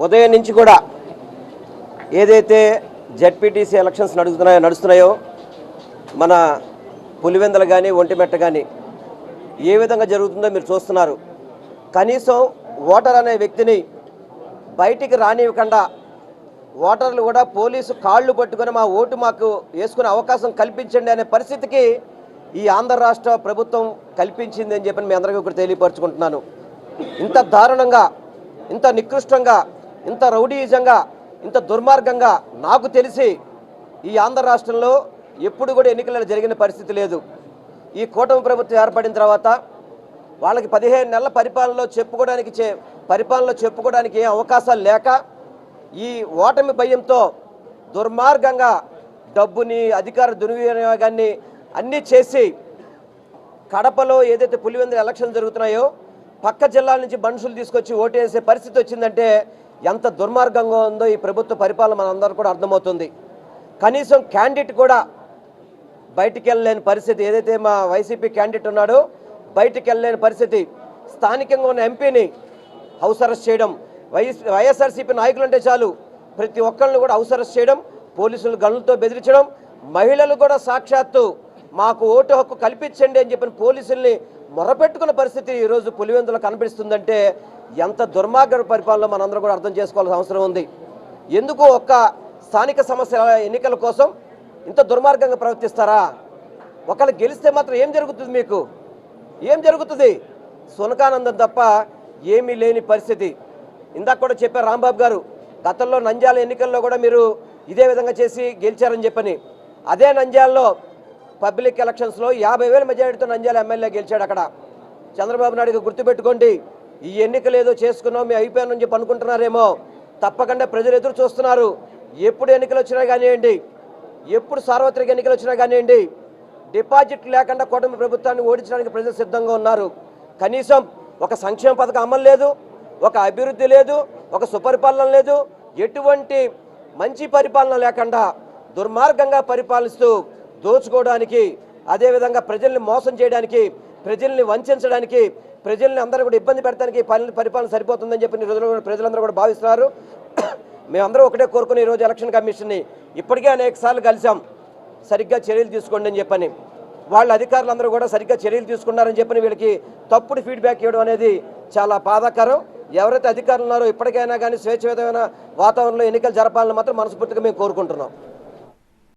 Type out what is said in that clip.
ఉదయం నుంచి కూడా ఏదైతే జెడ్పీటీసీ ఎలక్షన్స్ నడుస్తున్నాయో మన పులివెందలు కానీ ఒంటిమెట్ట కానీ ఏ విధంగా జరుగుతుందో మీరు చూస్తున్నారు. కనీసం ఓటర్ అనే వ్యక్తిని బయటికి రానివ్వకుండా ఓటర్లు కూడా పోలీసు కాళ్ళు పట్టుకొని మా ఓటు మాకు వేసుకునే అవకాశం కల్పించండి అనే పరిస్థితికి ఈ ఆంధ్ర రాష్ట్ర ప్రభుత్వం కల్పించింది అని చెప్పి మీ అందరికీ కూడా తెలియపరుచుకుంటున్నాను. ఇంత దారుణంగా, ఇంత నికృష్టంగా, ఇంత రౌడీయిజంగా, ఇంత దుర్మార్గంగా నాకు తెలిసి ఈ ఆంధ్ర రాష్ట్రంలో ఎప్పుడు కూడా ఎన్నికలలో జరిగిన పరిస్థితి లేదు. ఈ కూటమి ప్రభుత్వం ఏర్పడిన తర్వాత వాళ్ళకి 15 నెలల పరిపాలనలో చెప్పుకోవడానికి ఏ అవకాశాలు లేక ఈ ఓటమి భయంతో దుర్మార్గంగా డబ్బుని, అధికార దుర్వినియోగాన్ని అన్నీ చేసి కడపలో ఏదైతే పులివెందుల ఎలక్షన్లు జరుగుతున్నాయో పక్క జిల్లాల నుంచి మనుషులు తీసుకొచ్చి ఓటేసే పరిస్థితి వచ్చిందంటే ఎంత దుర్మార్గంగా ఉందో ఈ ప్రభుత్వ పరిపాలన మనందరూ కూడా అర్థమవుతుంది. కనీసం క్యాండిడేట్ కూడా బయటికి వెళ్ళలేని పరిస్థితి, ఏదైతే మా వైసీపీ క్యాండిడేట్ ఉన్నాడో బయటికి వెళ్ళలేని పరిస్థితి, స్థానికంగా ఉన్న ఎంపీని హౌస్ అరెస్ట్ చేయడం, వైఎస్ఆర్సీపీ నాయకులు అంటే చాలు ప్రతి ఒక్కరిని కూడా హౌస్ అరెస్ట్ చేయడం, పోలీసులు గన్నులతో బెదిరించడం, మహిళలు కూడా సాక్షాత్తు మాకు ఓటు హక్కు కల్పించండి అని చెప్పిన పోలీసుల్ని మొరపెట్టుకున్న పరిస్థితి ఈరోజు పులివెందులో కనిపిస్తుందంటే ఎంత దుర్మార్గ పరిపాలన మనందరం కూడా అర్థం చేసుకోవాల్సిన అవసరం ఉంది. ఎందుకు ఒక్క స్థానిక సమస్యల ఎన్నికల కోసం ఇంత దుర్మార్గంగా ప్రవర్తిస్తారా? ఒకళ్ళు గెలిస్తే మాత్రం ఏం జరుగుతుంది? మీకు ఏం జరుగుతుంది? సునకానందం తప్ప ఏమీ లేని పరిస్థితి. ఇందాక కూడా చెప్పారు రాంబాబు గారు, గతంలో నంద్యాల ఎన్నికల్లో కూడా మీరు ఇదే విధంగా చేసి గెలిచారని చెప్పని. అదే నంద్యాలలో పబ్లిక్ ఎలక్షన్స్లో 50,000 మెజారిటీతో నంద్యాల ఎమ్మెల్యే గెలిచాడు. అక్కడ చంద్రబాబు నాయుడుకి గుర్తుపెట్టుకోండి, ఈ ఎన్నికలు ఏదో చేసుకున్నాం మేము అయిపోయానని చెప్పి అనుకుంటున్నారేమో, తప్పకుండా ప్రజలు ఎదురు చూస్తున్నారు. ఎప్పుడు ఎన్నికలు వచ్చినా కానివ్వండి, ఎప్పుడు సార్వత్రిక ఎన్నికలు వచ్చినా కానివ్వండి, డిపాజిట్ లేకుండా కూటమి ప్రభుత్వాన్ని ఓడించడానికి ప్రజలు సిద్ధంగా ఉన్నారు. కనీసం ఒక సంక్షేమ పథకం అమలు లేదు, ఒక అభివృద్ధి లేదు, ఒక సుపరిపాలన లేదు, ఎటువంటి మంచి పరిపాలన లేకుండా దుర్మార్గంగా పరిపాలిస్తూ దోచుకోవడానికి, అదేవిధంగా ప్రజల్ని మోసం చేయడానికి, ప్రజల్ని వంచడానికి, ప్రజల్ని అందరూ కూడా ఇబ్బంది పెట్టడానికి పరిపాలన సరిపోతుందని చెప్పి ప్రజలందరూ కూడా భావిస్తున్నారు. మేమందరూ ఒకటే కోరుకుని ఈరోజు ఎలక్షన్ కమిషన్ని ఇప్పటికే అనేక సార్లు కలిసాం, సరిగ్గా చర్యలు తీసుకోండి అని చెప్పని. వాళ్ళ అధికారులందరూ కూడా సరిగ్గా చర్యలు తీసుకున్నారని చెప్పని వీళ్ళకి తప్పుడు ఫీడ్బ్యాక్ ఇవ్వడం అనేది చాలా బాధాకరం. ఎవరైతే అధికారులు ఉన్నారో ఇప్పటికైనా కానీ స్వేచ్ఛాయుతమైన వాతావరణంలో ఎన్నికలు జరపాలని మాత్రం మనస్ఫూర్తిగా మేము కోరుకుంటున్నాం.